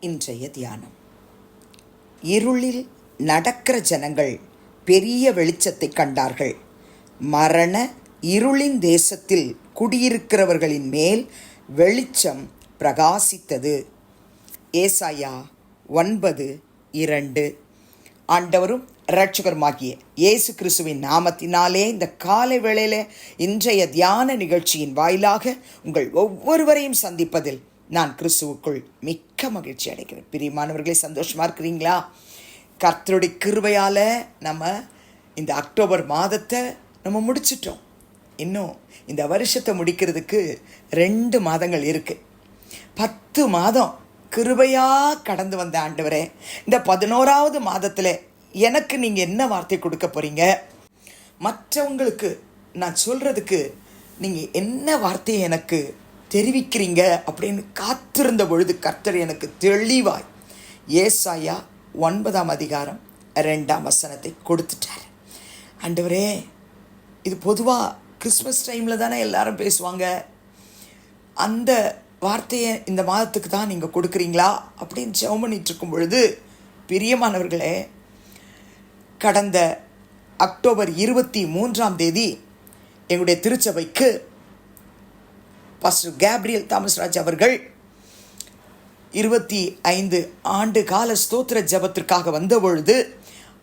இன்றைய தியானம். இருளில் நடக்கிற ஜனங்கள் பெரிய வெளிச்சத்தை கண்டார்கள். மரண இருளின் தேசத்தில் குடியிருக்கிறவர்களின் மேல் வெளிச்சம் பிரகாசித்தது. ஏசாயா 9:2. ஆண்டவரும் இரட்சகருமாகிய இயேசு கிறிஸ்துவின் நாமத்தினாலே இந்த காலை வேளையில இன்றைய தியான நிகழ்ச்சியின் வாயிலாக உங்கள் ஒவ்வொருவரையும் சந்திப்பதில் நான் கிறிஸ்துவுக்குள் மிக்க மகிழ்ச்சி அடைகிறேன். பிரியமானவர்களே, சந்தோஷமா இருக்கிறீங்களா? கர்த்தருடைய கிருபையால் நம்ம இந்த அக்டோபர் மாதத்தை நம்ம முடிச்சிட்டோம். இன்னும் இந்த வருஷத்தை முடிக்கிறதுக்கு 2 மாதங்கள் இருக்கு. 10 மாதம் கிருபையாக கடந்து வந்த ஆண்டவரே, இந்த 11வது மாதத்தில் எனக்கு நீங்கள் என்ன வார்த்தை கொடுக்க போகிறீங்க? மற்றவங்களுக்கு நான் சொல்கிறதுக்கு நீங்கள் என்ன வார்த்தையை எனக்கு தெரிவிக்கிறீங்க அப்படின்னு காத்திருந்த பொழுது கர்த்தர் எனக்கு தெளிவாய் ஏசாயா 9:2 கொடுத்துட்டார். ஆண்டவரே, இது பொதுவாக கிறிஸ்மஸ் டைமில் தானே எல்லாரும் பேசுவாங்க, அந்த வார்த்தையை இந்த மாதத்துக்கு தான் நீங்கள் கொடுக்குறீங்களா அப்படின்னு ஜெபம் பண்ணிட்டு இருக்கும் பொழுது, பிரியமானவர்களே, கடந்த அக்டோபர் 23 எங்களுடைய திருச்சபைக்கு பாஸ்டர் கேப்ரியல் தாமஸ்ராஜ் அவர்கள் 25 ஆண்டு கால ஸ்தோத்திர ஜெபத்திற்காக வந்த பொழுது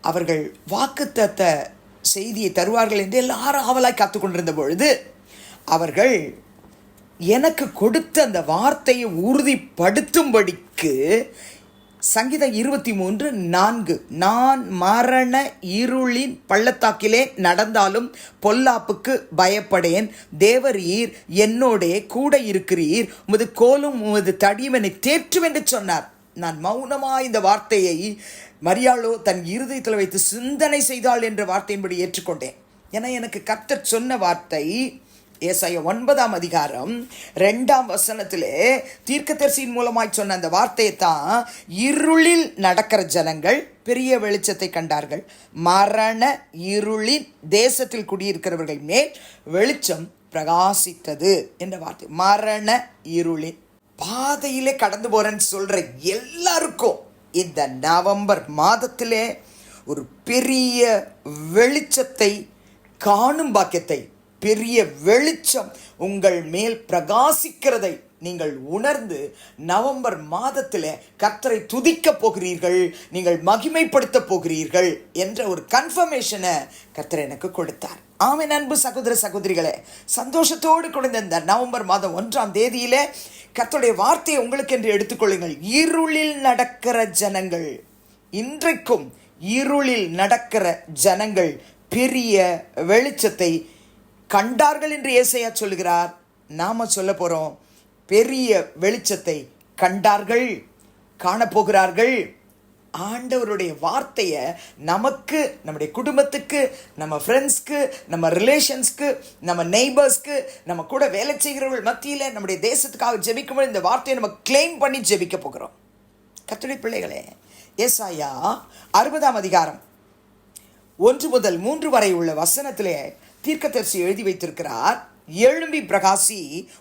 அவர்கள் வாக்குத்தத்த செய்தியை தருவார்கள் என்று எல்லாரும் ஆவலாய் காத்து கொண்டிருந்த பொழுது அவர்கள் எனக்கு கொடுத்த அந்த வார்த்தையை உறுதிப்படுத்தும்படிக்கு சங்கீதம் 23:4, நான் மரண இருளின் பள்ளத்தாக்கிலே நடந்தாலும் பொல்லாப்புக்கு பயப்படேன், தேவரீர் என்னோடே கூட இருக்கிறீர், உமது கோலும் உமது தடியும் என்னை தேற்றும் என்று சொன்னார். நான் மௌனமாக இந்த வார்த்தையை மரியாளோ தன் இருதயத்தில் வைத்து சிந்தனை செய்தாள் என்ற வார்த்தையின்படி ஏற்றுக்கொண்டேன். ஏன்னா எனக்கு கர்த்தர் சொன்ன வார்த்தை ஏசாயா 9:2 தீர்க்கதரிசியின் மூலமாய் சொன்ன அந்த வார்த்தையை தான், இருளில் நடக்கிற ஜனங்கள் பெரிய வெளிச்சத்தை கண்டார்கள், மரண இருளின் தேசத்தில் குடியிருக்கிறவர்கள் மேல் வெளிச்சம் பிரகாசித்தது என்ற வார்த்தை. மரண இருளின் பாதையிலே கடந்து போறேன்னு சொல்ற எல்லாருக்கும் இந்த நவம்பர் மாதத்திலே ஒரு பெரிய வெளிச்சத்தை காணும் பாக்கியத்தை, பெரிய வெளிச்சம் உங்கள் மேல் பிரகாசிக்கிறதை நீங்கள் உணர்ந்து நவம்பர் மாதத்தில் கர்த்தரை துதிக்க போகிறீர்கள், நீங்கள் மகிமைப்படுத்த போகிறீர்கள் என்ற ஒரு கன்ஃபர்மேஷனை கர்த்தர் எனக்கு கொடுத்தார். ஆமென். அன்பு சகோதர சகோதரிகளே, சந்தோஷத்தோடு கொடுத்த இந்த நவம்பர் மாதம் 1 கர்த்தருடைய வார்த்தையை உங்களுக்கு என்று எடுத்துக்கொள்ளுங்கள். இருளில் நடக்கிற ஜனங்கள், இன்றைக்கும் இருளில் நடக்கிற ஜனங்கள் பெரிய வெளிச்சத்தை கண்டார்கள் என்று ஏசாயா சொல்லுகிறார். நாம சொல்ல போறோம், பெரிய வெளிச்சத்தை கண்டார்கள், காணப்போகிறார்கள். ஆண்டவருடைய வார்த்தையை நமக்கு, நம்முடைய குடும்பத்துக்கு, நம்ம ஃப்ரெண்ட்ஸ்க்கு, நம்ம ரிலேஷன்ஸ்க்கு, நம்ம நெய்பர்ஸ்க்கு, நம்ம கூட வேலை செய்கிறவர்கள் மத்தியில் நம்முடைய தேசத்துக்காக ஜெபிக்கும்போது இந்த வார்த்தையை நம்ம கிளைம் பண்ணி ஜெபிக்க போகிறோம். கர்த்தருடைய பிள்ளைகளே, ஏசாயா 60 1 முதல் 3 வரை உள்ள வசனத்திலே தீர்க்கதரிசி எழுதி வைத்திருக்கிறார். எழும்பி பிரகாசி,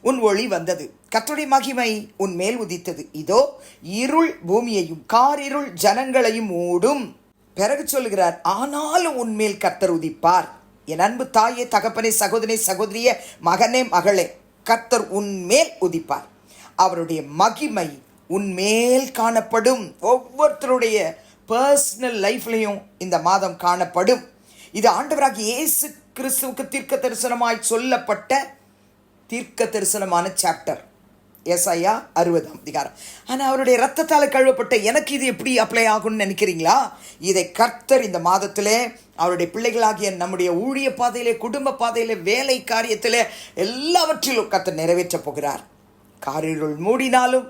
உன் ஒளி வந்தது, கர்த்தருடைய மகிமை உன் மேல் உதித்தது, இதோ இருள் பூமியையும் காரிருள் ஜனங்களையும் மூடும். பிறகு சொல்லுகிறார், ஆனாலும் உன்மேல் கர்த்தர் உதிப்பார். என் அன்பு தாயே, தகப்பனே, சகோதரனே, சகோதரிய, மகனே, மகளே, கர்த்தர் உன்மேல் உதிப்பார், அவருடைய மகிமை உன்மேல் காணப்படும். ஒவ்வொருத்தருடைய பர்சனல் லைஃப்லையும் இந்த மாதம் காணப்படும். இது ஆண்டவராகிய இயேசு கிறிஸ்துவுக்கு தீர்க்க தரிசனமாய் சொல்லப்பட்ட தீர்க்க தரிசனமான சாப்டர் ஏசாயா 60. ஆனால் அவருடைய இரத்தத்தால் கழுவப்பட்ட எனக்கு இது எப்படி அப்ளை ஆகும்னு நினைக்கிறீங்களா? இதை கர்த்தர் இந்த மாதத்திலே அவருடைய பிள்ளைகளாகிய நம்முடைய ஊழிய பாதையிலே, குடும்ப பாதையிலே, வேலை காரியத்திலே எல்லாவற்றிலும் கர்த்தர் நிறைவேற்றப் போகிறார். காரிருள் மூடினாலும்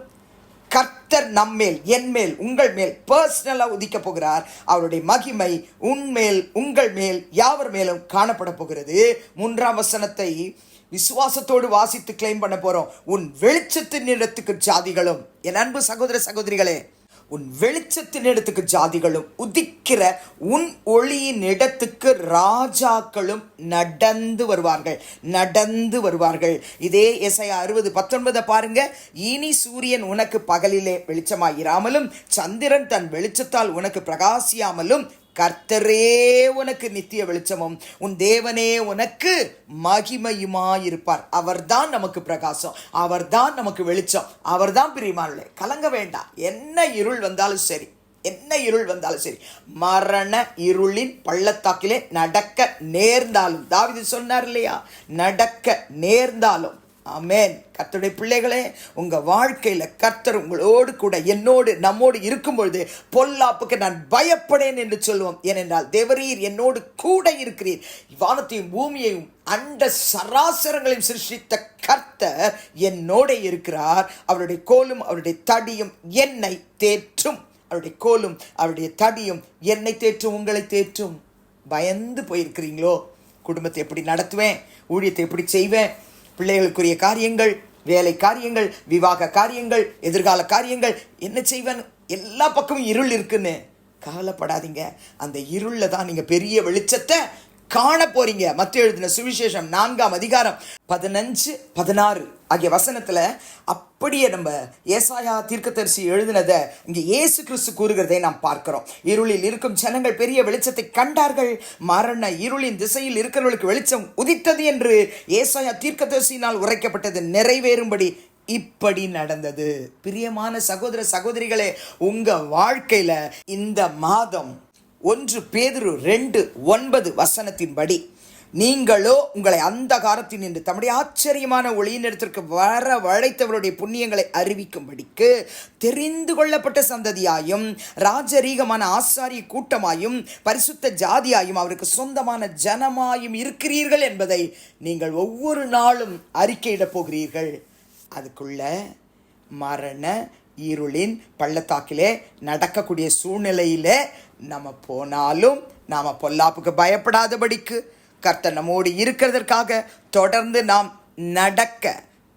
கர்த்தர் நம்மேல், என் மேல், உங்கள் மேல் பர்சனலாக உதிக்க போகிறார். அவருடைய மகிமை உன்மேல், உங்கள் மேல், யாவர் மேலும் காணப்பட போகிறது. 3ஆம் வசனத்தை விசுவாசத்தோடு வாசித்து கிளைம் பண்ண போறோம். உன் வெளிச்சத்தின் இடத்துக்கு ஜாதிகளும். என் அன்பு சகோதர சகோதரிகளே, உன் வெளிச்சத்தின் இடத்துக்கு ஜாதிகளும், உதிக்கிற உன் ஒளியின் இடத்துக்கு ராஜாக்களும் நடந்து வருவார்கள். இதே எசாயா 60:19 பாருங்க. இனி சூரியன் உனக்கு பகலிலே வெளிச்சமாயிராமலும், சந்திரன் தன் வெளிச்சத்தால் உனக்கு பிரகாசியாமலும், கர்த்தரே உனக்கு நித்திய வெளிச்சமும், உன் தேவனே உனக்கு மகிமையுமாயிருப்பார். அவர்தான் நமக்கு பிரகாசம், அவர்தான் நமக்கு வெளிச்சம், அவர்தான். பிரியமானவர்களே, கலங்க வேண்டாம். என்ன இருள் வந்தாலும் சரி, மரண இருளின் பள்ளத்தாக்கிலே நடக்க நேர்ந்தாலும், தாவீது சொன்னார் இல்லையா, நடக்க நேர்ந்தாலும். ஆமென். கர்த்தருடைய பிள்ளைகளே, உங்க வாழ்க்கையில கர்த்தர் உங்களோடு கூட, என்னோடு, நம்மோடு இருக்கும் பொழுது பொல்லாப்புக்கு நான் பயப்படேன் என்று சொல்லுவோம். ஏனென்றால் தேவரீர் என்னோடு கூட இருக்கிறீர். வானத்தையும் பூமியையும் அண்ட சராசரங்களையும் சிருஷ்டித்த கர்த்தர் என்னோட இருக்கிறார். அவருடைய கோலும் அவருடைய தடியும் என்னை தேற்றும். அவருடைய கோலும் அவருடைய தடியும் என்னை தேற்றும், உங்களை தேற்றும். பயந்து போயிருக்கிறீங்களோ? குடும்பத்தை எப்படி நடத்துவேன், ஊழியத்தை எப்படி செய்வேன், பிள்ளைகளுக்குரிய காரியங்கள், வேலை காரியங்கள், விவாக காரியங்கள், எதிர்கால காரியங்கள், என்ன செய்வேன், எல்லா பக்கமும் இருள் இருக்குன்னு கவலைப்படாதீங்க. அந்த இருள்ல தான் நீங்க பெரிய வெளிச்சத்தை காண போறீங்க. மத்தேயு எழுதின சுவிசேஷம் 4:15-16 ஆகிய வசனத்துல அப்படியே நம்ம ஏசாயா தீர்க்கதரிசி எழுதினதை இங்கே இயேசு கிறிஸ்து கூறுகிறதை நாம் பார்க்கிறோம். இருளில் இருக்கும் ஜனங்கள் பெரிய வெளிச்சத்தை கண்டார்கள், மரண இருளின் திசையில் இருக்கிறவர்களுக்கு வெளிச்சம் உதித்தது என்று ஏசாயா தீர்க்கதரிசியினால் உரைக்கப்பட்டது நிறைவேறும்படி இப்படி நடந்தது. பிரியமான சகோதர சகோதரிகளே, உங்க வாழ்க்கையில இந்த மாதம் 1 பேதுரு 2:9 நீங்களோ உங்களை அந்தகாரத்தில் நின்று தம்முடைய ஆச்சரியமான ஒளியின் இடத்திற்கு வரவழைத்தவருடைய புண்ணியங்களை அறிவிக்கும்படிக்கு தெரிந்து கொள்ளப்பட்ட சந்ததியாயும், ராஜரீகமான ஆசாரிய கூட்டமாயும், பரிசுத்த ஜாதியாயும், அவருக்கு சொந்தமான ஜனமாயும் இருக்கிறீர்கள் என்பதை நீங்கள் ஒவ்வொரு நாளும் அறிக்கையிடப் போகிறீர்கள். அதுக்குள்ள மரண இருளின் பள்ளத்தாக்கிலே நடக்கக்கூடிய சூழ்நிலையில நம்ம போனாலும் நாம பொல்லாப்புக்கு பயப்படாதபடிக்கு கர்த்தர் நம்மோடு இருக்கிறதற்காக தொடர்ந்து நாம் நடக்க,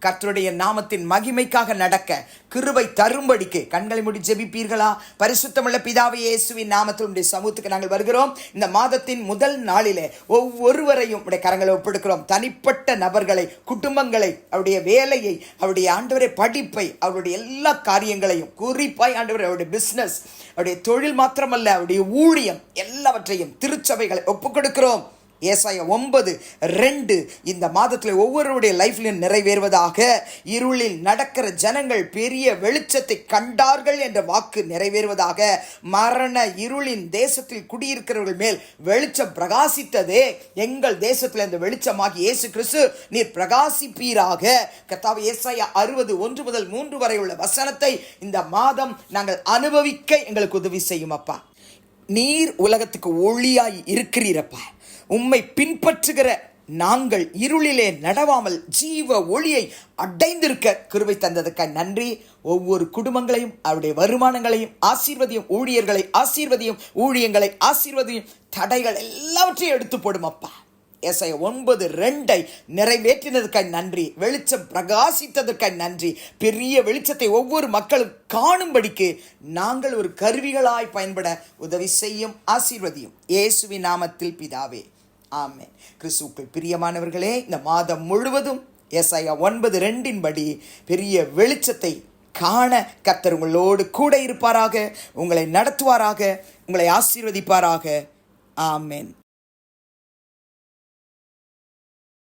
கர்த்தருடைய நாமத்தின் மகிமைக்காக நடக்க கிருபை தரும்படிக்கு கண்களை மூடி ஜெபிப்பீர்களா? பரிசுத்தமுள்ள பிதாவே, இயேசுவின் நாமத்தில் உம்முடைய சமூகத்துக்கு நாங்கள் வருகிறோம். இந்த மாதத்தின் முதல் நாளிலே ஒவ்வொருவரையும் உடைய கரங்களை ஒப்பெடுக்கிறோம். தனிப்பட்ட நபர்களை, குடும்பங்களை, அவருடைய வேலையை, அவருடைய ஆண்டவரை படிப்பை, அவருடைய எல்லா காரியங்களையும், குறிப்பாய் ஆண்டவரை அவருடைய பிசினஸ், அவருடைய தொழில் மாத்திரமல்ல, அவருடைய ஊழியம் எல்லாவற்றையும், திருச்சபைகளை ஒப்புக் கொடுக்கிறோம். ஏசாயா 9:2 இந்த மாதத்தில் ஒவ்வொருவருடைய லைஃப்லையும் நிறைவேறுவதாக. இருளில் நடக்கிற ஜனங்கள் பெரிய வெளிச்சத்தை கண்டார்கள் என்ற வாக்கு நிறைவேறுவதாக. மரண இருளின் தேசத்தில் குடியிருக்கிறவர்கள் மேல் வெளிச்சம் பிரகாசித்ததே. எங்கள் தேசத்தில் இந்த வெளிச்சமாகி இயேசு கிறிஸ்து நீர் பிரகாசிப்பீராக. கர்த்தாவே, ஏசாயா 60:1-3 வரை உள்ள வசனத்தை இந்த மாதம் நாங்கள் அனுபவிக்க எங்களுக்கு உதவி செய்யும் அப்பா. நீர் உலகத்துக்கு ஒளியாய் இருக்கிறீரப்பா. உம்மை பின்பற்றுகிற நாங்கள் இருளிலே நடவாமல் ஜீவ ஒளியை அடைந்திருக்க கிருபை தந்ததுக்காக நன்றி. ஒவ்வொரு குடும்பங்களையும், அவருடைய வருமானங்களையும் ஆசீர்வதியும், ஊழியர்களை ஆசீர்வதியும், ஊழியங்களை ஆசீர்வதியும், தடைகள் எல்லாவற்றையும் எடுத்து போடும் அப்பா. ஏசாயா 9:2 நிறைவேற்றினதுக்காக நன்றி. வெளிச்சம் பிரகாசித்ததற்காக நன்றி. பெரிய வெளிச்சத்தை ஒவ்வொரு மக்களும் காணும்படிக்கு நாங்கள் ஒரு கருவிகளாய் பயன்பட உதவி செய்யும், ஆசீர்வதியும். இயேசுவின் நாமத்தில் பிதாவே, ஆமென். கிறிஸ்துவுக்குள் பிரியமானவர்களே, இந்த மாதம் முழுவதும் ஏசாயா 9:2 பெரிய வெளிச்சத்தை காண கர்த்தர் உங்களோடு கூட இருப்பாராக, உங்களை நடத்துவாராக, உங்களை ஆசீர்வதிப்பாராக. ஆமென்.